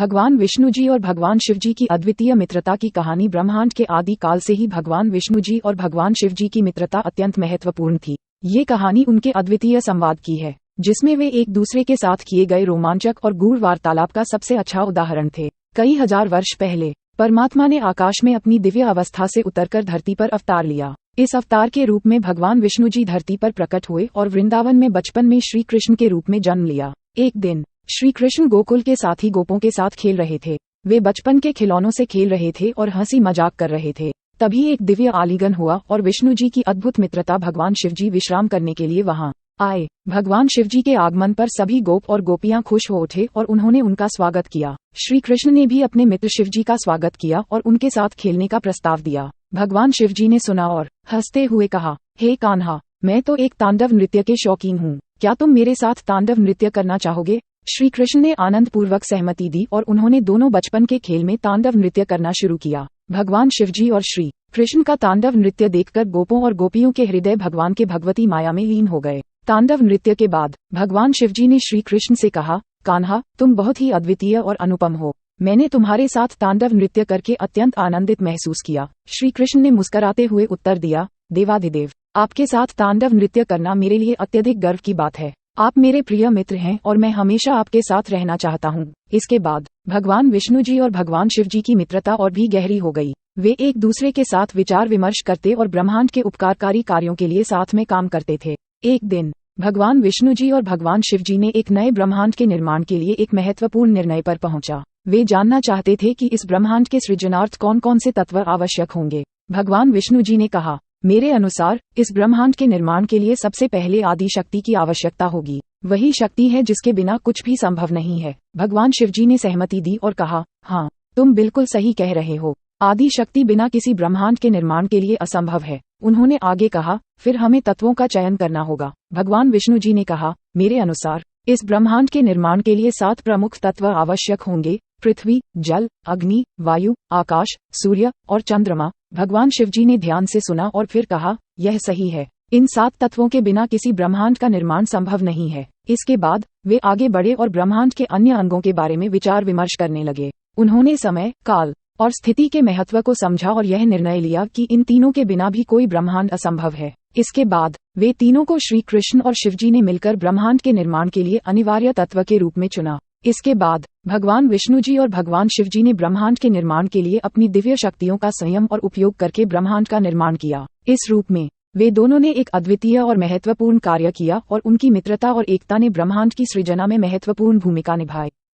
भगवान विष्णु जी और भगवान शिव जी की अद्वितीय मित्रता की कहानी। ब्रह्मांड के आदि काल से ही भगवान विष्णु जी और भगवान शिव जी की मित्रता अत्यंत महत्वपूर्ण थी। ये कहानी उनके अद्वितीय संवाद की है, जिसमें वे एक दूसरे के साथ किए गए रोमांचक और गूढ़ वार्तालाप का सबसे अच्छा उदाहरण थे। कई हजार वर्ष पहले परमात्मा ने आकाश में अपनी दिव्य अवस्था से उतरकर धरती पर अवतार लिया। इस अवतार के रूप में भगवान विष्णु जी धरती पर प्रकट हुए और वृंदावन में बचपन में श्री कृष्ण के रूप में जन्म लिया। एक दिन श्री कृष्ण गोकुल के साथी गोपों के साथ खेल रहे थे। वे बचपन के खिलौनों से खेल रहे थे और हंसी मजाक कर रहे थे। तभी एक दिव्य आलिंगन हुआ और विष्णु जी की अद्भुत मित्रता भगवान शिव जी विश्राम करने के लिए वहां आए। भगवान शिव जी के आगमन पर सभी गोप और गोपियां खुश हो उठे और उन्होंने उनका स्वागत किया। श्री कृष्ण ने भी अपने मित्र शिव जी का स्वागत किया और उनके साथ खेलने का प्रस्ताव दिया। भगवान शिव जी ने सुना और हंसते हुए कहा, हे कान्हा, मैं तो एक तांडव नृत्य के शौकीन हूँ, क्या तुम मेरे साथ तांडव नृत्य करना चाहोगे? श्री कृष्ण ने आनंद पूर्वक सहमति दी और उन्होंने दोनों बचपन के खेल में तांडव नृत्य करना शुरू किया। भगवान शिवजी और श्री कृष्ण का तांडव नृत्य देखकर गोपों और गोपियों के हृदय भगवान के भगवती माया में लीन हो गए। तांडव नृत्य के बाद भगवान शिवजी ने श्री कृष्ण से कहा, कान्हा, तुम बहुत ही अद्वितीय और अनुपम हो। मैंने तुम्हारे साथ तांडव नृत्य करके अत्यंत आनंदित महसूस किया। श्री कृष्ण ने मुस्कुराते हुए उत्तर दिया, देवाधिदेव, आपके साथ तांडव नृत्य करना मेरे लिए अत्यधिक गर्व की बात है। आप मेरे प्रिय मित्र हैं और मैं हमेशा आपके साथ रहना चाहता हूँ। इसके बाद भगवान विष्णु जी और भगवान शिव जी की मित्रता और भी गहरी हो गई। वे एक दूसरे के साथ विचार विमर्श करते और ब्रह्मांड के उपकारकारी कार्यों के लिए साथ में काम करते थे। एक दिन भगवान विष्णु जी और भगवान शिव जी ने एक नए ब्रह्मांड के निर्माण के लिए एक महत्वपूर्ण निर्णय पर पहुंचा। वे जानना चाहते थे कि इस ब्रह्मांड के सृजनार्थ कौन कौन से तत्व आवश्यक होंगे। भगवान विष्णु जी ने कहा, मेरे अनुसार इस ब्रह्मांड के निर्माण के लिए सबसे पहले आदि शक्ति की आवश्यकता होगी। वही शक्ति है जिसके बिना कुछ भी संभव नहीं है। भगवान शिवजी ने सहमति दी और कहा, हाँ, तुम बिल्कुल सही कह रहे हो। आदि शक्ति बिना किसी ब्रह्मांड के निर्माण के लिए असंभव है। उन्होंने आगे कहा, फिर हमें तत्वों का चयन करना होगा। भगवान विष्णु जी ने कहा, मेरे अनुसार इस ब्रह्मांड के निर्माण के लिए 7 प्रमुख तत्व आवश्यक होंगे: पृथ्वी, जल, अग्नि, वायु, आकाश, सूर्य और चंद्रमा। भगवान शिवजी ने ध्यान से सुना और फिर कहा, यह सही है। इन 7 तत्वों के बिना किसी ब्रह्मांड का निर्माण संभव नहीं है। इसके बाद वे आगे बढ़े और ब्रह्मांड के अन्य अंगों के बारे में विचार विमर्श करने लगे। उन्होंने समय, काल और स्थिति के महत्व को समझा और यह निर्णय लिया कि इन तीनों के बिना भी कोई ब्रह्मांड असंभव है। इसके बाद वे तीनों को श्री कृष्ण और शिवजी ने मिलकर ब्रह्मांड के निर्माण के लिए अनिवार्य तत्व के रूप में चुना। इसके बाद भगवान विष्णु जी और भगवान शिवजी ने ब्रह्मांड के निर्माण के लिए अपनी दिव्य शक्तियों का संयम और उपयोग करके ब्रह्मांड का निर्माण किया। इस रूप में वे दोनों ने एक अद्वितीय और महत्वपूर्ण कार्य किया और उनकी मित्रता और एकता ने ब्रह्मांड की सृजना में महत्वपूर्ण भूमिका निभाई।